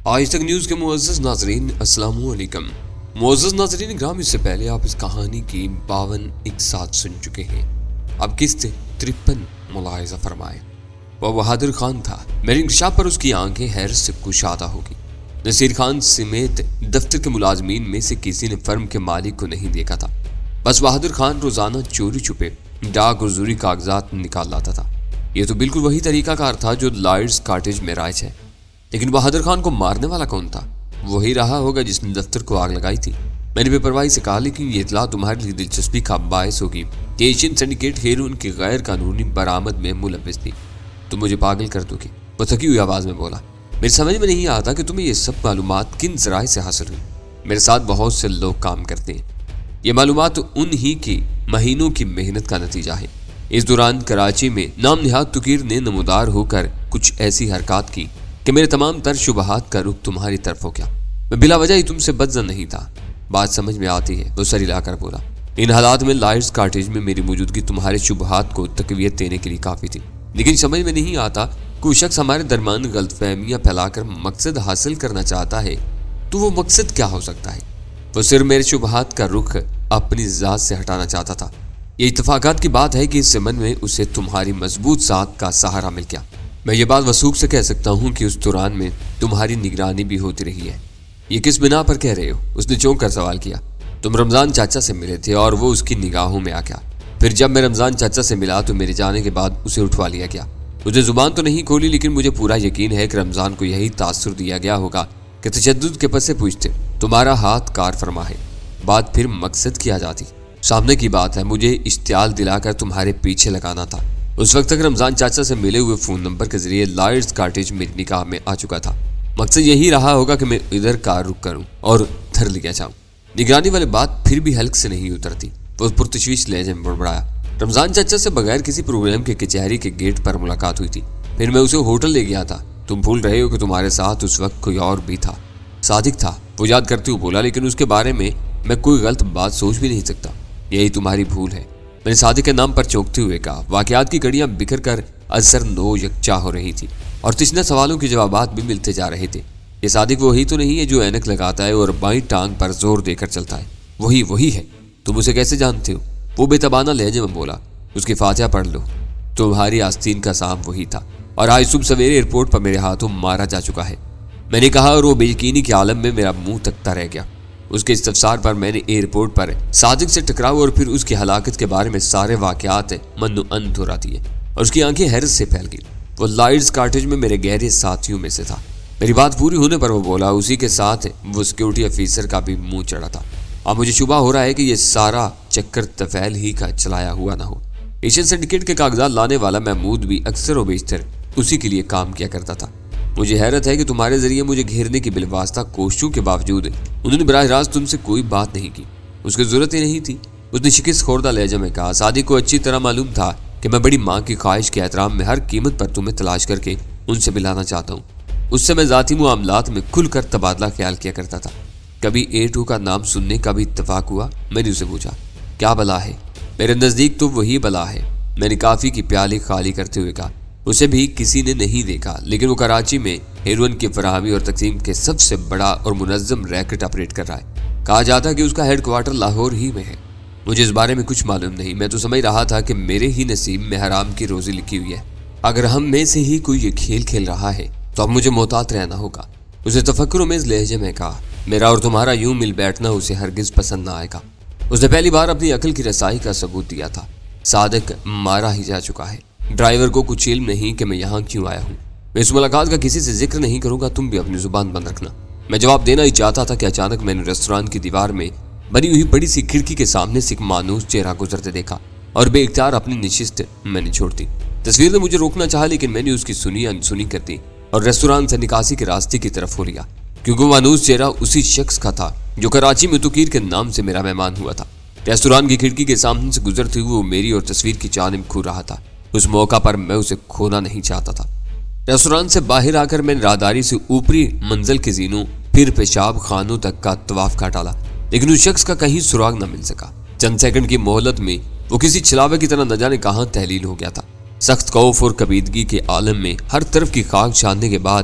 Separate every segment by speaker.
Speaker 1: آج تک نیوز کے معزز ناظرین السلام علیکم۔ معزز ناظرین گرامی، اس سے پہلے آپ اس کہانی کی 52 ایک ساتھ سن چکے ہیں۔ اب قسط 53 ملاحظہ فرمائیں۔ وہ بہادر خان تھا۔ میرے انکشاف پر اس کی آنکھیں حیرت سے کشادہ ہوگی۔ نصیر خان سمیت دفتر کے ملازمین میں سے کسی نے فرم کے مالک کو نہیں دیکھا تھا، بس بہادر خان روزانہ چوری چھپے ڈاک اور ضروری کاغذات نکال لاتا تھا۔ یہ تو بالکل وہی طریقہ کار تھا جو لائرز کاٹیج میں رائج ہے۔ لیکن بہادر خان کو مارنے والا کون تھا؟ وہی رہا ہوگا جس نے دفتر کو آگ لگائی تھی۔ میں نے بے پرواہی سے کہا، لیکن یہ اطلاع تمہارے لیے دلچسپی کا باعث ہوگی کہ ایشین سنڈیکیٹ ہیروئن کی غیر قانونی برآمد میں ملوث تھی۔ تم مجھے پاگل کر دو گی، وہ تھکی ہوئی آواز میں بولا۔ میری سمجھ میں نہیں آتا کہ تمہیں یہ سب معلومات کن ذرائع سے حاصل ہوئی۔ میرے ساتھ بہت سے لوگ کام کرتے ہیں، یہ معلومات ان ہی کی مہینوں کی محنت کا نتیجہ ہے۔ اس دوران کراچی میں نام نہاد تقیر نے نمودار ہو کر کچھ ایسی حرکات کی کہ میرے تمام تر شبہات کا رخ تمہاری طرف ہو گیا۔ میں بلا وجہ ہی تم سے بدظن نہیں تھا۔ بات سمجھ میں آتی ہے، وہ سر ہلا کر بولا۔ ان حالات میں لائرز کاٹیج میں میری موجودگی تمہارے شبہات کو تقویت دینے کے لیے کافی تھی، لیکن سمجھ میں نہیں آتا کوئی شخص ہمارے درمیان غلط فہمیاں پھیلا کر مقصد حاصل کرنا چاہتا ہے تو وہ مقصد کیا ہو سکتا ہے؟ وہ صرف میرے شبہات کا رخ اپنی ذات سے ہٹانا چاہتا تھا۔ یہ اتفاقات کی بات ہے کہ اس زمن میں اسے تمہاری مضبوط ذات کا سہارا مل گیا۔ میں یہ بات وثوق سے کہہ سکتا ہوں کہ اس دوران میں تمہاری نگرانی بھی ہوتی رہی ہے۔ یہ کس بنا پر کہہ رہے ہو؟ اس نے چونک کر سوال کیا۔ تم رمضان چاچا سے ملے تھے اور وہ اس کی نگاہوں میں آ گیا۔ پھر جب میں رمضان چاچا سے ملا تو میرے جانے کے بعد اسے اٹھوا لیا گیا۔ مجھے زبان تو نہیں کھولی، لیکن مجھے پورا یقین ہے کہ رمضان کو یہی تاثر دیا گیا ہوگا کہ تشدد کے پس پوچھتے تمہارا ہاتھ کار فرما ہے۔ بات پھر مقصد کی آ جاتی۔ سامنے کی بات ہے، مجھے اشتعال دلا کر تمہارے پیچھے لگانا تھا۔ اس وقت تک رمضان چاچا سے ملے ہوئے فون نمبر کے ذریعے لائرز کاٹیج میری نگاہ میں آ چکا تھا۔ مقصد یہی رہا ہوگا کہ میں ادھر کار رک کروں اور دھر لیا جاؤں۔ نگرانی والی بات پھر بھی حلق سے نہیں اترتی۔ وہ پرتشویش لہجے میں بڑبڑایا۔ رمضان چاچا سے بغیر کسی پروگرام کے کچہری کے گیٹ پر ملاقات ہوئی تھی، پھر میں اسے ہوٹل لے گیا تھا۔ تم بھول رہے ہو کہ تمہارے ساتھ اس وقت کوئی اور بھی تھا۔ صادق تھا، وہ یاد کرتے ہوئے بولا، لیکن اس کے بارے میں کوئی غلط بات سوچ بھی نہیں سکتا۔ یہی تمہاری بھول ہے، میں نے صادق کے نام پر چونکتے ہوئے کہا۔ واقعات کی کڑیاں بکھر کر ازسر نو یکجا ہو رہی تھی اور تشنہ سوالوں کے جوابات بھی ملتے جا رہے تھے۔ یہ صادق وہی تو نہیں ہے جو اینک لگاتا ہے اور بائیں ٹانگ پر زور دے کر چلتا ہے؟ وہی ہے۔ تم اسے کیسے جانتے ہو؟ وہ بے تبانہ لہجے میں بولا۔ اس کی فاتحہ پڑھ لو۔ تمہاری آستین کا سام وہی تھا اور آج صبح سویرے ایئرپورٹ پر میرے ہاتھوں مارا جا چکا ہے، میں نے کہا، اور وہ بے یقینی کے عالم میں میرا منہ تکتا رہ گیا۔ اس کے استفسار پر میں نے ایئرپورٹ پر صادق سے ٹکراؤ اور پھر اس کی ہلاکت کے بارے میں سارے واقعات من و ان دہرا دیے اور اس کی آنکھیں حیرت سے پھیل گئی۔ وہ لائرز کاٹیج میں میرے گہرے ساتھیوں میں سے تھا۔ میری بات پوری ہونے پر وہ بولا، اسی کے ساتھ وہ سیکیورٹی افیسر کا بھی منہ چڑھا تھا۔ اب مجھے شبہ ہو رہا ہے کہ یہ سارا چکر طفیل ہی کا چلایا ہوا نہ ہو۔ ایشین سنڈیکیٹ کے کاغذات لانے والا محمود بھی اکثر و بیشتر اسی کے لیے کام کیا کرتا تھا۔ مجھے حیرت ہے کہ تمہارے ذریعے مجھے گھیرنے کی بالواسطہ کوششوں کے باوجود انہوں نے براہ راست تم سے کوئی بات نہیں کی۔ اس کی ضرورت ہی نہیں تھی، اس نے شکست خوردہ لہجہ میں کہا۔ صادق کو اچھی طرح معلوم تھا کہ میں بڑی ماں کی خواہش کے احترام میں ہر قیمت پر تمہیں تلاش کر کے ان سے ملانا چاہتا ہوں۔ اس سے میں ذاتی معاملات میں کھل کر تبادلہ خیال کیا کرتا تھا۔ کبھی A2 کا نام سننے کا بھی اتفاق ہوا؟ میں نے اسے پوچھا۔ کیا بلا ہے؟ میرے نزدیک تو وہی بلا ہے، میں نے کافی کی پیالی خالی کرتے ہوئے کہا۔ اسے بھی کسی نے نہیں دیکھا، لیکن وہ کراچی میں ہیروئن کی فراہمی اور تقسیم کے سب سے بڑا اور منظم ریکٹ آپریٹ کر رہا ہے۔ کہا جاتا ہے کہ اس کا ہیڈ کوارٹر لاہور ہی میں ہے۔ مجھے اس بارے میں کچھ معلوم نہیں، میں تو سمجھ رہا تھا کہ میرے ہی نصیب میں حرام کی روزی لکھی ہوئی ہے۔ اگر ہم میں سے ہی کوئی یہ کھیل کھیل رہا ہے تو اب مجھے محتاط رہنا ہوگا۔ اسے تفکر میں اس لہجے میں کہا۔ میرا اور تمہارا یوں مل بیٹھنا اسے ہرگز پسند نہ آئے گا۔ اس نے پہلی بار اپنی عقل کی رسائی کا ثبوت دیا تھا۔ صادق مارا ہی جا چکا ہے۔ ڈرائیور کو کچھ علم نہیں کہ میں یہاں کیوں آیا ہوں۔ میں اس ملاقات کا کسی سے ذکر نہیں کروں گا، تم بھی اپنی زبان بند رکھنا۔ میں جواب دینا ہی چاہتا تھا کہ اچانک میں نے ریسٹوران کی دیوار میں بنی ہوئی بڑی سی کھڑکی کے سامنے سے ایک مانوس چہرہ گزرتے دیکھا اور بے اختیار اپنی نشست میں نے چھوڑ دی۔ تصویر نے مجھے روکنا چاہا، لیکن میں نے اس کی سنی انسنی کر دی اور ریسٹوران سے نکاسی کے راستے کی طرف ہو لیا، کیونکہ وہ مانوس چہرہ اسی شخص کا تھا جو کراچی میں تقیر کے نام سے میرا مہمان ہوا تھا۔ ریسٹوران کی کھڑکی کے سامنے سے گزرتے ہوئے وہ میری اور تصویر کی جانب کھو رہا تھا۔ اس موقع پر میں اسے کھونا نہیں چاہتا تھا۔ ریسٹوران سے باہر آ کر میں نے راہداری سے اوپری منزل کے زینوں پھر پیشاب خانوں تک کا طواف کا ڈالا، لیکن اس شخص کا کہیں سراغ نہ مل سکا۔ چند سیکنڈ کی مہلت میں وہ کسی چھلاوے کی طرح نہ جانے کہاں تحلیل ہو گیا تھا۔ سخت خوف اور کبیدگی کے عالم میں ہر طرف کی خاک چھاننے کے بعد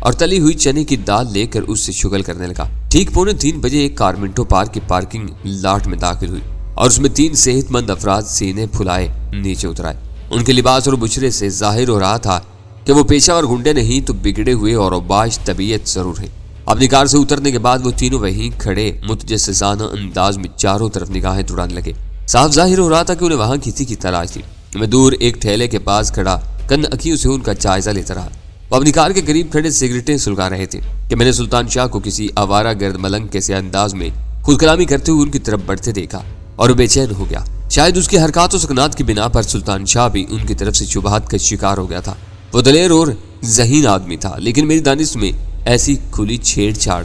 Speaker 1: اور تلی ہوئی چنے کی دال لے کر اس سے شغل کرنے لگا۔ ٹھیک 2:45 بجے ایک کار منٹو پارک کی پارکنگ لاٹ میں داخل ہوئی اور اس میں 3 صحت مند افراد سینے پھلائے نیچے اترائے۔ ان کے لباس اور بچھرے سے ظاہر ہو رہا تھا کہ وہ پیشہ ور گنڈے نہیں تو بگڑے ہوئے اور اوباش طبیعت ضرور ہیں۔ اپنی کار سے اترنے کے بعد وہ تینوں وہیں کھڑے متجسسانہ انداز میں چاروں طرف نگاہیں دوڑانے لگے۔ صاف ظاہر ہو رہا تھا کہ انہیں وہاں کسی کی تلاش تھی۔ میں دور ایک ٹھیلے کے پاس کھڑا کن اکھیوں سے ان کا جائزہ لیتا رہا۔ وہ اپنی کار کے قریب کھڑے سگریٹیں سلگا رہے تھے کہ میں نے سلطان شاہ کو کسی آوارہ گرد ملنگ کے سے انداز میں خود کلامی کرتے ہوئے ان کی طرف بڑھتے دیکھا اور بے چین ہو گیا۔ شاید اس کی حرکات و سکنات کی بنا پر سلطان شاہ بھی ان کی طرف سے شبہات کا شکار ہو گیا تھا۔ وہ دلیر اور ذہین آدمی تھا، لیکن میری دانش میں ایسی کھلی چھیڑ چھاڑ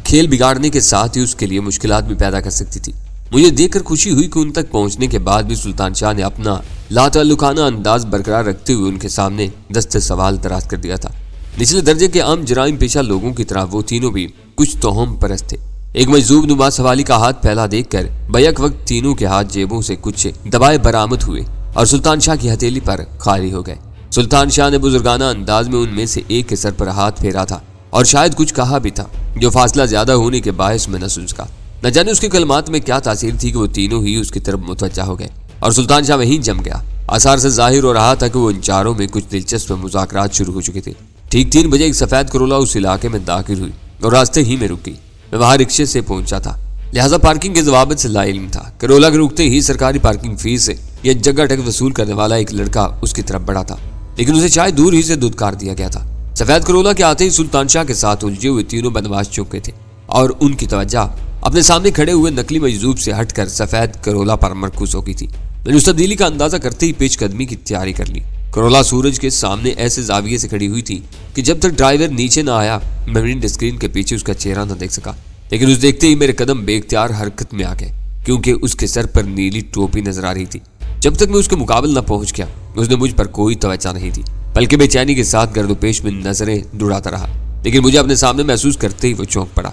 Speaker 1: کھیل بگاڑنے کے ساتھ ہی اس کے لیے مشکلات بھی پیدا کر سکتی تھی۔ مجھے دیکھ کر خوشی ہوئی کہ ان تک پہنچنے کے بعد بھی سلطان شاہ نے اپنا لاتعلقانہ انداز برقرار رکھتے ہوئے ان کے سامنے دست سوال دراز کر دیا تھا۔ نچلے درجے کے عام جرائم پیشہ لوگوں کی طرح وہ تینوں بھی کچھ توہم پرست تھے۔ ایک مجذوب نما سوالی کا ہاتھ پھیلا دیکھ کر بیک وقت تینوں کے ہاتھ جیبوں سے کچھ دبائے برآمد ہوئے اور سلطان شاہ کی ہتھیلی پر خالی ہو گئے۔ سلطان شاہ نے بزرگانہ انداز میں ان میں سے ایک کے سر پر ہاتھ پھیرا تھا اور شاید کچھ کہا بھی تھا جو فاصلہ زیادہ ہونے کے باعث میں نہ سن سکا۔ نہ جانے اس کے کلمات میں کیا تاثیر تھی کہ وہ تینوں ہی اس کی طرف متوجہ ہو گئے اور سلطان شاہ وہیں جم گیا۔ آثار سے ظاہر ہو رہا تھا کہ وہ ان چاروں میں کچھ دلچسپ مذاکرات شروع ہو چکے تھے۔ ٹھیک 3 بجے ایک سفید کرولا اس علاقے میں داخل ہوئی اور راستے ہی میں رک گئی۔ میں وہاں رکشے سے پہنچا تھا، لہٰذا پارکنگ کے ضوابط سے لا علم تھا۔ کرولا کے رکتے ہی سرکاری پارکنگ فیس یا جگہ ٹیکس وصول کرنے والا ایک لڑکا اس کی طرف بڑھا تھا، لیکن اسے شاید دور ہی سے دھتکار دیا گیا تھا۔ سفید کرولا کے آتے ہی سلطان شاہ کے ساتھ الجھے ہوئے تینوں بدماش چوکے تھے اور ان کی توجہ اپنے سامنے کھڑے ہوئے نقلی مجذوب سے ہٹ کر سفید کرولا پر مرکوز ہو گئی تھی۔ میں نے اس تبدیلی کا اندازہ کرتے ہی پیش قدمی کی تیاری کر لی۔ کرولا سورج کے سامنے ایسے زاویے سے کھڑی ہوئی تھی کہ جب تک ڈرائیور نیچے نہ آیا میں ونڈ اسکرین کے پیچھے اس کا چہرہ نہ دیکھ سکا، لیکن اس دیکھتے ہی میرے قدم بے اختیار حرکت میں آ گئے کیونکہ اس کے سر پر نیلی ٹوپی نظر آ رہی تھی۔ جب تک میں اس کے مقابل نہ پہنچ گیا اس نے مجھ پر کوئی توجہ نہیں دی، بلکہ بے چینی کے ساتھ گرد و پیش میں نظریں دوڑاتا رہا، لیکن مجھے اپنے سامنے محسوس کرتے ہی وہ چونک پڑا۔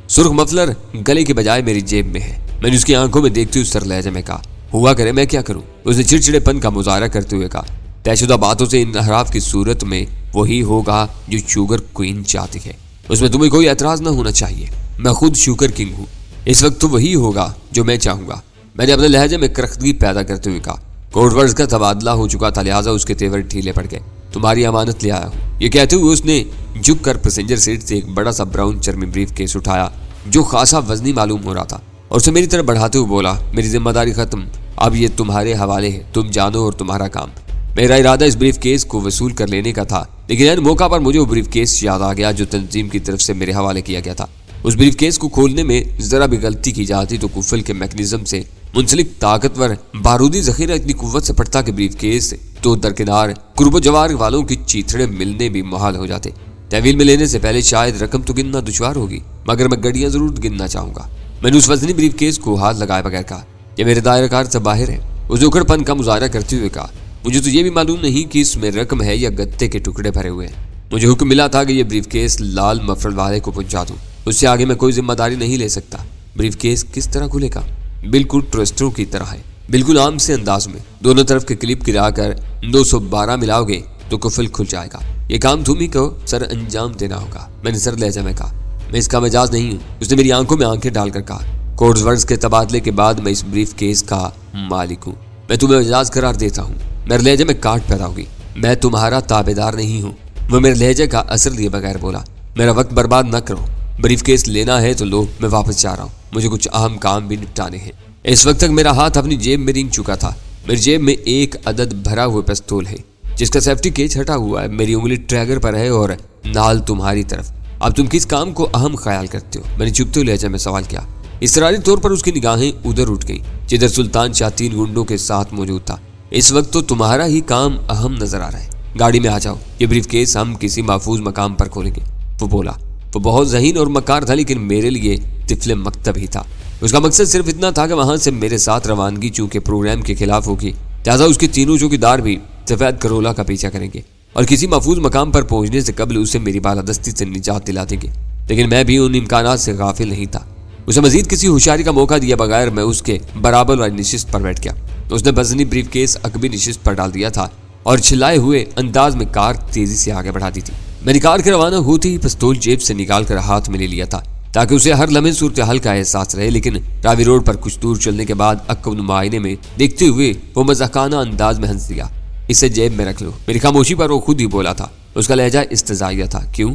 Speaker 1: سرخ مفلر گلے کے بجائے میری جیب میں ہے۔ میں نے اس کی آنکھوں میں دیکھتے ہوئے سر لہجے میں کہا، ہوا کرے میں کیا کروں؟ اس نے چڑچڑے پن کا مظاہرہ کرتے ہوئے کہا، طے شدہ باتوں سے انحراف کی صورت میں وہی ہوگا جو شوگر کوئین چاہتی ہے، اس میں تمہیں کوئی اعتراض نہ ہونا چاہیے۔ میں خود شوگر کنگ ہوں، اس وقت تو وہی ہوگا جو میں چاہوں گا۔ میں نے اپنے لہجے میں کرختگی پیدا کرتے ہوئے کہا۔ کوڈ ورڈز کا تبادلہ ہو چکا تھا، لہٰذا اس کے تیور ڈھیلے پڑ گئے۔ تمہاری امانت لے آیا ہوں، یہ کہتے ہوئے اس نے جھک کر پیسنجر سیٹ سے ایک بڑا سا براؤن چرمی بریف کیس اٹھایا جو خاصا وزنی معلوم ہو رہا تھا اور اسے میری طرف بڑھاتے ہوئے بولا، میری ذمہ داری ختم، اب یہ تمہارے حوالے ہے، تم جانو اور تمہارا کام۔ میرا ارادہ اس بریف کیس کو وصول کر لینے کا تھا، لیکن ان موقع پر مجھے وہ بریف کیس یاد آ گیا جو تنظیم کی طرف سے میرے حوالے کیا گیا تھا۔ اس بریف کیس کو کھولنے میں ذرا بھی غلطی کی جاتی تو کفل کے میکنزم سے منسلک طاقتور بارودی ذخیرہ اتنی قوت سے پھٹتا کہ بریف کیس تو درکنار قرب و جوار والوں کی چیتھڑے ملنے بھی محال ہو جاتے۔ تحویل میں لینے سے پہلے شاید رقم تو گننا دشوار ہوگی، مگر میں گڑیاں ضرور گننا چاہوں گا۔ میں نے اس وزنی بریف کیس کو ہاتھ لگائے بغیر کہا، یہ میرے دائرہ کار سے باہر ہے۔ اس نے اکڑ پن کا مظاہرہ کرتے ہوئے کہا، مجھے تو یہ بھی معلوم نہیں کہ اس میں رقم ہے یا گتے کے ٹکڑے بھرے ہوئے ہیں۔ مجھے حکم ملا تھا کہ یہ بریف کیس لال مفرل والے کو پہنچا دوں، اس سے آگے میں کوئی ذمہ داری نہیں لے سکتا۔ بریف کیس کس طرح کھلے گا؟ بالکل ٹرسٹروں کی طرح ہے، بالکل عام سے انداز میں۔ دونوں طرف کے کلپ گرا کر 212 ملاؤ گے تو کفل کھل جائے گا۔ یہ کام تم ہی کو سر انجام دینا ہوگا۔ میں نے سر لہجہ میں کہا، میں اس کا مجاز نہیں ہوں۔ اس نے میری آنکھوں میں آنکھیں ڈال کر کہا، کوڈ ورڈز کے تبادلے کے بعد میں اس بریف کیس کا مالک ہوں، میں تمہیں مجاز قرار دیتا ہوں۔ میرے لہجے میں کاٹ پیدا ہوگی، میں تمہارا تابعدار نہیں ہوں۔ وہ میرے لہجے کا اثر لیے بغیر بولا، میرا وقت برباد نہ کرو، بریف کیس لینا ہے تو لو، میں واپس جا رہا ہوں، مجھے کچھ اہم کام بھی نپٹانے ہیں۔ اس وقت تک میرا ہاتھ اپنی جیب میں رینگ چکا تھا۔ میری جیب میں ایک عدد بھرا ہوا پستول ہے جس کا سیفٹی کیج ہٹا ہوا ہے، میری انگلی ٹریگر پر ہے اور نال تمہاری طرف۔ اب تم کس کام کو اہم خیال کرتے ہو؟ میں نے چپتے ہوئے لہجے میں سوال کیا۔ اضطراری طور پر اس کی نگاہیں ادھر اٹھ گئیں جدھر سلطان شاہ 3 گنڈوں کے ساتھ موجود تھا۔ اس وقت تو تمہارا ہی کام اہم نظر آ رہا ہے، گاڑی میں آ جاؤ، یہ بریف کیس ہم کسی محفوظ مقام پر کھولیں گے۔ وہ بولا، وہ بہت ذہین اور مکار تھا لیکن میرے لیے طفل مکتب ہی تھا۔ اس کا مقصد صرف اتنا تھا کہ وہاں سے میرے ساتھ روانگی چونکہ پروگرام کے خلاف ہوگی، لہٰذا اس کے تینوں چوکیدار بھی سفید کرولا کا پیچھا کریں گے اور کسی محفوظ مقام پر پہنچنے سے قبل اسے میری بالادستی سے نجات دلا دیں گے۔ لیکن میں بھی ان امکانات سے غافل نہیں تھا۔ اسے مزید کسی ہوشیاری کا موقع دیا بغیر میں اس کے برابر والی نشست پر بیٹھ گیا۔ اس نے وزنی بریف کیس عقبی نشست پر ڈال دیا تھا اور چلائے ہوئے انداز میں کار تیزی سے آگے بڑھا دی تھی۔ میں نکال کے روانہ ہوتے ہی پستول جیب سے نکال کر ہاتھ میں لے لیا تھا تاکہ اسے ہر لمحے صورتحال کا احساس رہے، لیکن راوی روڈ پر کچھ دور چلنے کے بعد عقب معائنے میں دیکھتے ہوئے وہ مزاحانہ انداز میں ہنس دیا۔ اسے جیب میں رکھ لو۔ میری خاموشی پر وہ خود ہی بولا تھا۔ اس کا لہجہ استزائیہ تھا۔ کیوں؟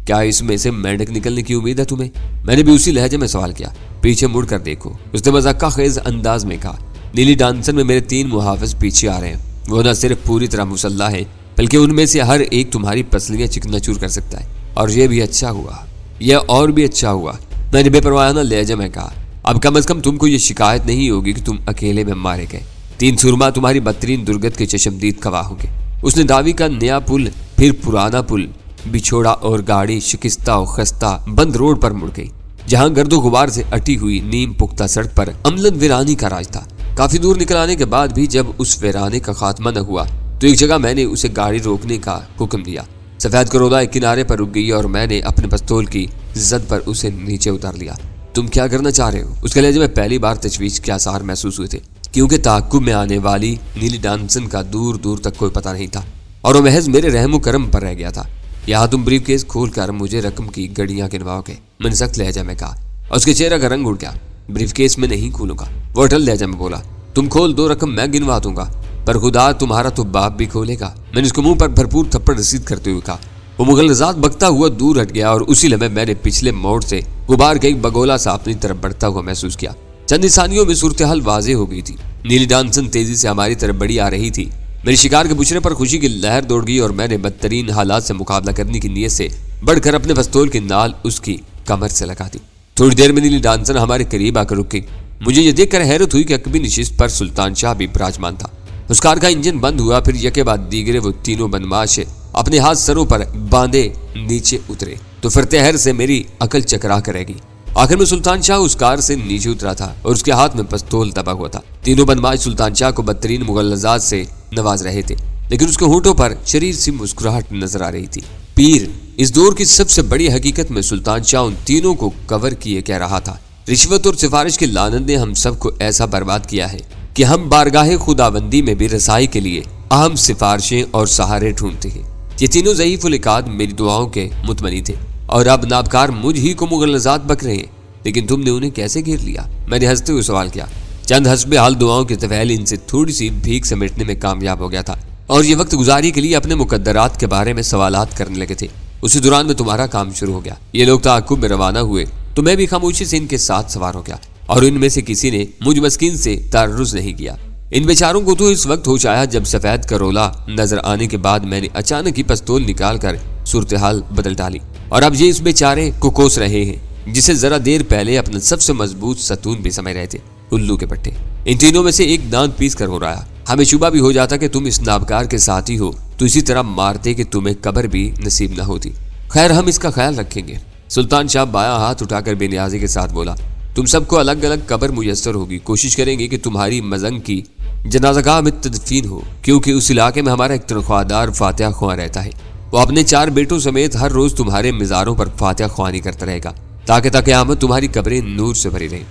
Speaker 1: کیا اس میں سے مینڈک نکلنے کی امید ہے تمہیں؟ میں نے بھی اسی لہجے میں سوال کیا۔ پیچھے مڑ کر دیکھو، اس نے مذاقہ خیز انداز میں کہا۔ نیلی ڈانسن میں میرے 3 محافظ پیچھے آ رہے ہیں۔ وہ نہ صرف پوری طرح مسلح ہے بلکہ ان میں سے ہر ایک تمہاری پسلیاں چکنا چور کر سکتا ہے، اور یہ بھی اچھا ہوا، یہ اور بھی اچھا ہوا، میں نے بے پروانہ لہجے میں کہا۔ اب کم از کم تم کو یہ شکایت نہیں ہوگی کہ تم اکیلے میں مارے گئے۔ 3 سرما تمہاری بدترین درگت کے چشمدید گواہ ہوں گے۔ اس نے دعوی کا نیا پل، پھر پرانا پل بچھوڑا اور گاڑی شکستہ و خستہ بند روڈ پر مڑ گئی، جہاں گرد و غبار سے اٹی ہوئی نیم پختہ سڑک پر عملاً ویرانی کا راج تھا۔ کافی دور نکل آنے کے بعد بھی جب اس ویرانے کا خاتمہ نہ ہوا تو ایک جگہ میں نے اسے گاڑی روکنے کا حکم دیا۔ سفید کرولا ایک کنارے پر رک گئی اور میں نے اپنے پستول کی زد پر اسے نیچے اتار لیا۔ تم کیا کرنا چاہ رہے ہو؟ اس کے لہجے میں پہلی بار تشویش کے آثار محسوس ہوئے تھے، کیونکہ تعاقب میں آنے والی نیلی ڈانسن کا دور دور تک کوئی پتہ نہیں تھا اور وہ محض میرے رحم و کرم پر رہ گیا تھا۔ یہاں تم بریف کیس کھول کر مجھے رقم کی گڑیاں گنواؤ گے، میں نے سخت لہجہ میں کہا، اور اس کے چہرے کا رنگ اڑ گیا۔ بریف کیس میں نہیں کھولوں گا، وہ اٹل لہجہ میں بولا۔ تم کھول دو، رقم میں گنوا دوں گا، پر خدا تمہارا تو باپ بھی کھولے گا، میں نے اس کو منہ پر بھرپور تھپڑ رسید کرتے ہوئے کہا۔ وہ مغلظات بکتا ہوا دور ہٹ گیا اور اسی لمحے میں نے پچھلے موڑ سے غبار کا ایک بگولا سا اپنی طرف بڑھتا ہوا محسوس کیا۔ چند ثانیوں میں صورتحال واضح ہو گئی تھی۔ نیلی ڈانسن تیزی سے ہماری طرف بڑھی آ رہی تھی۔ میری شکار کے بچھڑے پر خوشی کی لہر دوڑ گئی اور میں نے بدترین حالات سے مقابلہ کرنے کی نیت سے بڑھ کر اپنے پستول کی نال اس کی کمر سے لگا دی۔ تھوڑی دیر میں نیلی ڈانسن ہمارے قریب آ کر رک گئی۔ مجھے یہ دیکھ کر حیرت ہوئی کہ عقبی نشست پر سلطان شاہ بھی براجمان تھا۔ اس کار کا انجن بند ہوا، پھر یکے بعد دیگرے وہ تینوں بدماش اپنے ہاتھ سروں پر باندھے نیچے اترے تو فرتہر سے میری عقل چکرا کر رہ گئی۔ آخر میں سلطان شاہ اس کار سے نیچے اترا تھا اور اس کے ہاتھ میں پستول دبا ہوا تھا۔ تینوں بدماش سلطان شاہ کو بدترین مغلظات سے نواز رہے تھے، لیکن اس کے ہونٹوں پر شریر سی مسکراہٹ نظر آ رہی تھی۔ پیر، اس دور کی سب سے بڑی حقیقت میں سلطان شاہ ان تینوں کو کور کیے کہہ رہا تھا۔ رشوت اور سفارش کی لعنت نے ہم سب کو ایسا برباد کیا ہے کہ ہم بارگاہ خداوندی میں بھی رسائی کے لیے اہم سفارشیں اور سہارے ڈھونڈتے ہیں۔ یہ تینوں ضعیف العقاد میری دعاؤں کے متمنی تھے اور اب نابکار مجھ ہی کو مغلظات بک رہے ہیں، لیکن تم نے انہیں کیسے گھیر لیا؟ میں نے ہنستے ہوئے سوال کیا۔ چند حسب حال دعاؤں کے طفیل ان سے تھوڑی سی بھیک سمیٹنے میں کامیاب ہو گیا تھا اور یہ وقت گزاری کے لیے اپنے مقدرات کے بارے میں سوالات کرنے لگے تھے۔ اسی دوران میں تمہارا کام شروع ہو گیا۔ یہ لوگ تعاقب میں روانہ ہوئے تو میں بھی خاموشی سے ان کے ساتھ سوار ہو گیا اور ان میں سے کسی نے مجھ مسکین سے تعرض نہیں کیا۔ ان بیچاروں کو تو اس وقت ہوش آیا جب سفید کرولا نظر آنے کے بعد میں نے اچانک ہی پستول نکال کر صورتحال بدل ڈالی، اور اب یہ اس بیچارے کو کوس رہے ہیں جسے ذرا دیر پہلے اپنا سب سے مضبوط ستون بھی سمجھ رہے تھے۔ الو کے پٹھے، ان تینوں میں سے ایک دانت پیس کر ہو رہا۔ ہمیں شبہ بھی ہو جاتا کہ تم اس نابکار کے ساتھی ہو تو اسی طرح مارتے کہ تمہیں قبر بھی نصیب نہ ہوتی۔ خیر، ہم اس کا خیال رکھیں گے۔ سلطان شاہ بایاں ہاتھ اٹھا کر بے نیازی کے ساتھ بولا۔ تم سب کو الگ الگ قبر میسر ہوگی، کوشش کریں گے کہ تمہاری مزنگ کی جنازہ گاہ میں تدفین ہو، کیونکہ اس علاقے میں ہمارا ایک تنخواہ دار فاتحہ خواں رہتا ہے۔ وہ اپنے 4 بیٹوں سمیت ہر روز تمہارے مزاروں پر فاتحہ خوانی کرتا رہے گا تاکہ قیامت تمہاری قبریں نور سے بھری رہیں۔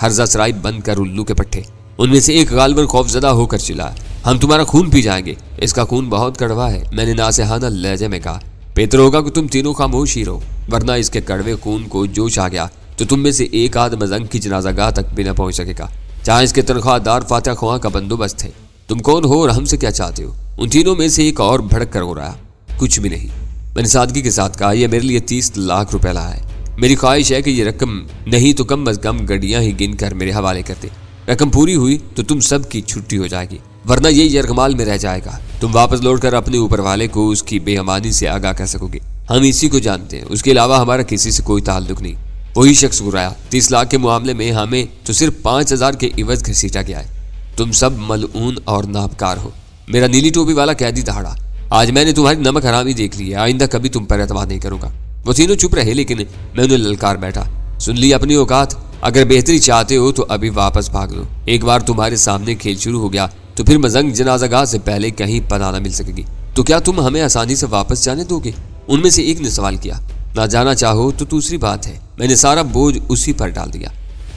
Speaker 1: ہرزہ سرائی بند کر الو کے پٹھے۔ ان میں سے ایک غالباً خوف زدہ ہو کر چلا، ہم تمہارا خون پی جائیں گے، اس کا خون بہت کڑوا ہے، میں نے ناصحانہ لہجے میں کہا۔ بہتر ہوگا کہ تم تینوں خاموش ہی رہو، ورنہ اس کے کڑوے خون کو جوش آ گیا تو تم میں سے ایک آدھ مزنگ کی جنازہ گاہ تک بھی نہ پہنچ سکے گا، جہاں اس کے تنخواہ دار فاتحہ خواں کا بندوبست ہے۔ تم کون ہو اور ہم سے کیا چاہتے ہو؟ ان تینوں میں سے ایک اور بھڑک کر ہو رہا۔ کچھ بھی نہیں، میں نے سادگی کے ساتھ کہا۔ یہ میرے لیے 30 لاکھ روپے لایا ہے۔ میری خواہش ہے کہ یہ رقم نہیں تو کم از کم گڈیاں ہی گن کر میرے حوالے کر دے۔ رقم پوری ہوئی تو تم سب کی چھٹی ہو جائے گی، ورنہ یہ یرغمال میں رہ جائے گا۔ تم واپس لوٹ کر اپنے اوپر والے کو اس کی بے امانی سے آگاہ کر سکو گے۔ ہم اسی کو جانتے ہیں، اس کے علاوہ ہمارا کسی سے کوئی تعلق نہیں۔ وہی شخص گرایا۔ 30 لاکھ کے معاملے میں ہمیں تو صرف 5000 کے عوض گھسیٹا گیا ہے۔ تم سب ملعون اور نابکار ہو۔ میرا نیلی ٹوپی والا قیدی دہاڑا۔ آج میں نے تمہاری نمک حرامی دیکھ لی ہے، آئندہ کبھی تم پر اعتماد نہیں کروں گا۔ وہ تینوں چپ رہے، لیکن میں انہیں للکار بیٹھا۔ سن لی اپنی اوقات، اگر بہتری چاہتے ہو تو ابھی واپس بھاگ لو۔ ایک بار تمہارے سامنے کھیل شروع ہو گیا تو پھر مزنگ جنازہ گاہ سے پہلے کہیں پناہ نہ مل سکے گی۔ تو کیا تم ہمیں آسانی سے واپس جانے دو گے؟ ان میں سے ایک نے سوال کیا۔ نہ جانا چاہو تو دوسری بات ہے، میں نے سارا بوجھ اسی پر ڈال دیا۔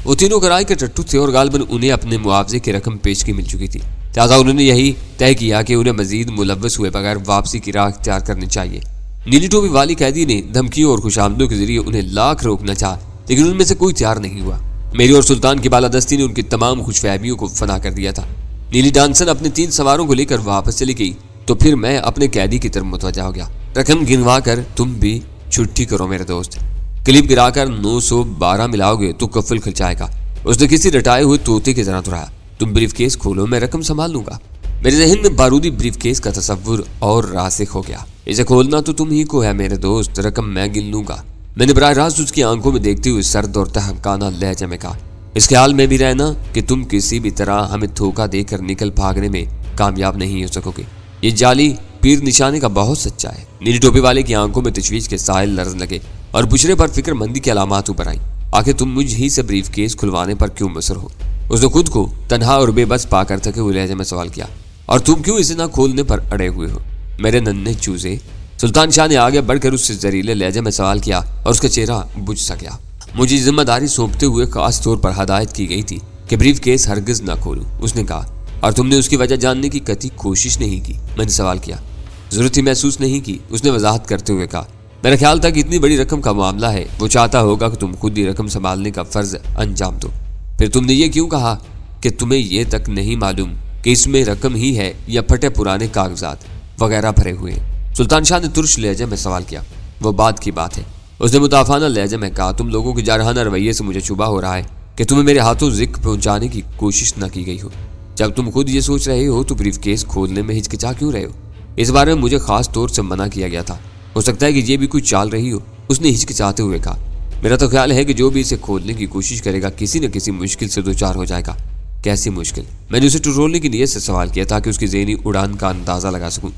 Speaker 1: وہ تینوں کرائے کے ٹٹو تھے اور غالباً انہیں اپنے معاوضے کی رقم پیشگی مل چکی تھی، لہٰذا انہوں نے یہی طے کیا کہ انہیں مزید ملوث ہوئے بغیر واپسی کی راہ اختیار کرنی چاہیے۔ نیلی ٹوپی والی قیدی نے دھمکیوں اور خوشامدوں کے ذریعے انہیں لاکھ روکنا چاہا، لیکن ان میں سے کوئی تیار نہیں ہوا۔ میری اور سلطان کی بالادستی نے ان کی تمام خوش فہمیوں کو فنا کر دیا تھا۔ نیلی ڈانسن اپنے 3 سواروں کو لے کر واپس چلی گئی تو پھر میں اپنے قیدی کی طرف متوجہ ہو گیا۔ رقم گنوا کر تم بھی چھٹی کرو میرے دوست، کلپ گرا کر 912 ملاؤ گے تو کفل کھلچائے گا۔ اس نے کسی رٹائے ہوئے طوطے کی طرح دہرایا۔ تم بریف کیس کھولو، میں رقم سنبھال لوں گا۔ میرے ذہن میں بارودی بریف کیس کا تصور اور راسخ ہو گیا۔ اسے کھولنا تو تم ہی کو ہے میرے دوست، رقم میں گن لوں گا۔ میں نے براہ راست اس کی آنکھوں میں دیکھتے ہوئے سرد اور تہمکانہ لہجے میں کہا، اس خیال میں بھی رہنا کہ تم کسی بھی طرح ہمیں دھوکہ دے کر نکل بھاگنے میں کامیاب نہیں ہو سکو گے۔ یہ جعلی پیر نشانے کا بہت سچا ہے۔ نیلی ٹوپی والے کی آنکھوں میں تشویش کے سائل لرزنے لگے اور بشرے پر فکر مندی کی علامات اوپر آئیں۔ آخر تم مجھ ہی سے بریف کیس کھلوانے پر کیوں مصر ہو؟ اس نے خود کو تنہا اور بے بس پا کر تھکے ہوئے لہجے میں سوال کیا، اور تم کیوں اسے نہ کھولنے پر اڑے ہوئے ہو میرے ننھے چوزے؟ سلطان شاہ نے آگے بڑھ کر اس سے زہریلے لہجے میں سوال کیا اور اس کا چہرہ بجھ سا گیا۔ مجھے ذمہ داری سونپتے ہوئے خاص طور پر ہدایت کی گئی تھی کہ بریف کیس ہرگز نہ کھولوں، اس نے کہا، اور تم نے اس کی وجہ جاننے کی قطعی کوشش نہیں کی؟ میں نے سوال کیا۔ ضرورت ہی محسوس نہیں کی، اس نے وضاحت کرتے ہوئے کہا، میرا خیال تھا کہ اتنی بڑی رقم کا معاملہ ہے، وہ چاہتا ہوگا کہ تم خود ہی رقم سنبھالنے کا فرض انجام دو۔ پھر تم نے یہ کیوں کہا کہ تمہیں یہ تک نہیں معلوم کہ اس میں رقم ہی ہے یا پھٹے پرانے کاغذات وغیرہ بھرے ہوئے ہیں؟ سلطان شاہ نے ترش لہجے میں سوال کیا۔ وہ بات کی بات ہے، اس نے متعفانہ لہجے میں کہا، تم لوگوں کے جارحانہ رویے سے مجھے شبہ ہو رہا ہے کہ تمہیں میرے ہاتھوں ذکر پہنچانے کی کوشش نہ کی گئی ہو۔ جب تم خود یہ سوچ رہے ہو تو بریف کیس کھولنے میں ہچکچا کیوں رہے ہو؟ اس بارے میں مجھے خاص طور سے منع کیا گیا تھا، ہو سکتا ہے کہ یہ بھی کوئی چال رہی ہو، اس نے ہچکچاتے ہوئے کہا۔ میرا تو خیال ہے کہ جو بھی اسے کھولنے کی کوشش کرے گا کسی نہ کسی مشکل سے دوچار ہو جائے گا۔ کیسی مشکل؟ میں نے اسے ٹٹولنے کی نیت سے سوال کیا تاکہ اس کی ذہنی اڑان کا اندازہ لگا سکوں۔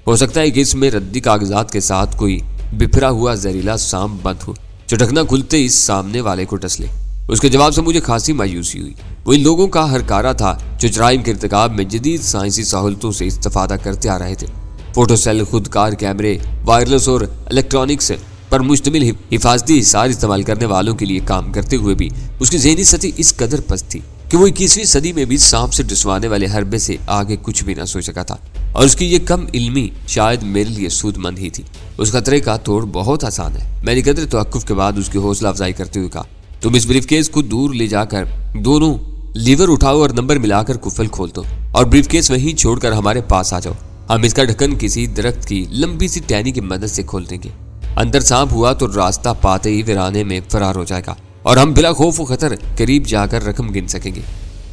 Speaker 1: ہو سکتا ہے کہ اس میں ردی کاغذات کے ساتھ کوئی بکھرا ہوا زہریلا سام بند ہو جو ڈھکنا کھلتے اس سامنے والے کو ڈس لے۔ اس کے جواب سے مجھے خاصی مایوسی ہوئی۔ وہ ان لوگوں کا ہرکارہ تھا جو جرائم کے ارتکاب میں جدید سائنسی سہولتوں سے استفادہ کرتے آ رہے تھے۔ فوٹو سیل، خودکار کیمرے، وائرلیس اور الیکٹرانکس پر مشتمل حفاظتی حصار استعمال کرنے والوں کے لیے کام کرتے ہوئے بھی اس کی ذہنی سطح اس قدر پست تھی کہ وہ 21ویں صدی میں بھی سانپ سے ڈسوانے والے حربے سے آگے کچھ بھی نہ سوچ سکا تھا، اور اس کی یہ کم علمی شاید میرے لیے سود مند ہی تھی۔ اس خطرے کا توڑ بہت آسان ہے، میں نے قدر توقف کے بعد اس کی حوصلہ افزائی کرتے ہوئے کہا، تم اس بریف کیس کو دور لے جا کر دونوں لیور اٹھاؤ اور نمبر ملا کر کفل کھول دو، اور بریف کیس وہیں چھوڑ کر ہمارے پاس آ جاؤ۔ ہم اس کا ڈھکن کسی درخت کی لمبی سی ٹہنی کی مدد سے کھول دیں گے۔ اندر سانپ ہوا تو راستہ پاتے ہی ویرانے میں فرار ہو جائے گا اور ہم بلا خوف و خطر قریب جا کر رقم گن سکیں گے۔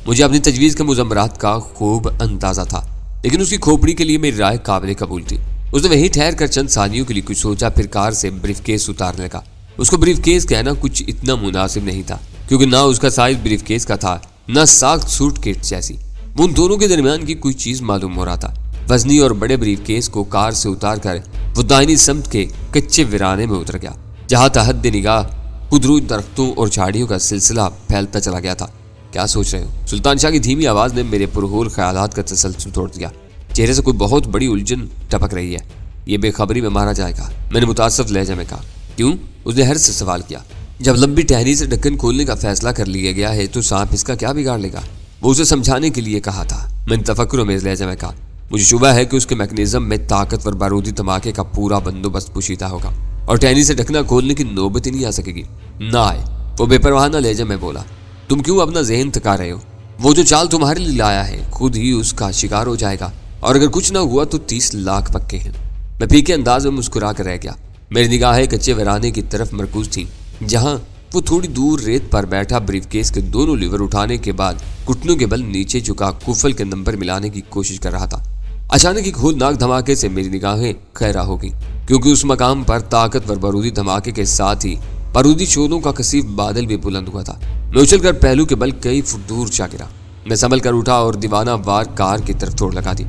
Speaker 1: مجھے اپنی تجویز کے مضمرات کا خوب اندازہ تھا، لیکن اس کی کھوپڑی کے لیے میری رائے قابل قبول تھی۔ اس نے وہیں ٹھہر کر چند ثانیوں کے لیے کچھ سوچا، پھر کار سے بریف کیس اتارنے لگا۔ اس کو بریف کیس کہنا کچھ اتنا مناسب نہیں تھا، کیونکہ نہ اس کا سائز بریف کیس کا تھا، نہ ساخت سوٹ کیس جیسی۔ ان دونوں کے درمیان کی کوئی چیز معلوم ہو رہا تھا۔ وزنی اور بڑے بریف کیس کو کار سے اتار کر وہ دائنی سمت کے کچے ویرانے میں اتر گیا، جہاں تحت نگاہ خودرو درختوں اور جھاڑیوں کا سلسلہ پھیلتا چلا گیا تھا۔ کیا سوچ رہے ہو؟ سلطان شاہ کی دھیمی آواز نے میرے پرہول خیالات کا تسلسل توڑ دیا۔ چہرے سے کوئی بہت بڑی الجھن ٹپک رہی ہے، یہ بے خبری میں مارا جائے گا، میں نے متاسف لہجے میں کہا۔ کیوں؟ اس نے حیرت سے سوال کیا۔ جب لمبی ٹہنی سے ڈھکن کھولنے کا فیصلہ کر لیا گیا ہے تو سانپ اس کا کیا بگاڑ لے گا؟ وہ اسے سمجھانے کے لیے کہا تھا، میں نے تفکر میں لہجے میں کہا۔ مجھے شبہ ہے کہ اس کے میکنزم میں طاقتور بارودی دھماکے کا پورا بندوبست پوشیدہ ہوگا اور ٹہنی سے ڈھکنا کھولنے کی نوبت ہی نہیں آ سکے گی۔ نہ آئے، وہ بے پرواہانہ لہجے میں بولا۔ تم کیوں اپنا ذہن تھکا رہے ہو؟ وہ جو چال تمہارے لیے لایا ہے خود ہی اس کا شکار ہو جائے گا، اور اگر کچھ نہ ہوا تو 30 لاکھ پکے ہیں۔ میں پھیکے انداز میں مسکرا کر رہ گیا۔ میری نگاہیں کچے ویرانے کی طرف مرکوز تھیں، جہاں وہ تھوڑی دور ریت پر بیٹھا بریف کیس کے دونوں لیور اٹھانے کے بعد گھٹنوں کے بل نیچے جھکا کفل کے نمبر ملانے کی کوشش کر رہا تھا۔ اچانک ایک ہولناک دھماکے سے میری نگاہیں خیرہ ہو گئیں، کیونکہ اس مقام پر طاقتور بارودی دھماکے کے ساتھ ہی بارودی شعلوں کا کثیف بادل بھی بلند ہوا تھا۔ میں اچھل کر پہلو کے بل کئی فٹ دور جا گرا۔ میں سنبھل کر اٹھا اور دیوانہ وار کار کی طرف توڑ لگا دی۔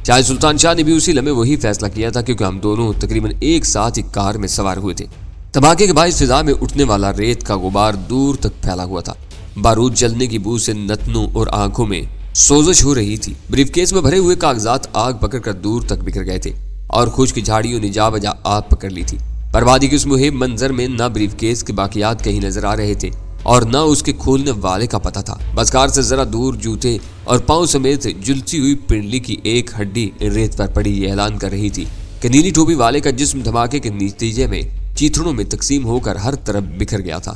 Speaker 1: شاید سلطان شاہ نے بھی اسی لمحے وہی فیصلہ کیا تھا، کیونکہ ہم دونوں تقریباً ایک ساتھ ہی کار میں سوار ہوئے تھے۔ دھماکے کے باعث فضا میں اٹھنے والا ریت کا غبار دور تک پھیلا ہوا تھا۔ بارود جلنے کی بو سے نتنوں اور آنکھوں میں سوزش ہو رہی تھی۔ بریف کیس میں بھرے ہوئے کاغذات آگ پکڑ کر دور تک بکھر گئے تھے اور خشک جھاڑیوں نے جا بجا آگ پکڑ لی تھی۔ بربادی کے اس مہم منظر میں نہ بریف کیس کے باقیات کہیں نظر آ رہے تھے اور نہ اس کے کھولنے والے کا پتہ تھا۔ بس کار سے ذرا دور جوتے اور پاؤں سمیت جلتی ہوئی پنڈلی کی ایک ہڈی ریت پر پڑی یہ اعلان کر رہی تھی کہ نیلی ٹوپی والے کا جسم دھماکے کے نتیجے میں چیتڑوں میں تقسیم ہو کر ہر طرف بکھر گیا تھا۔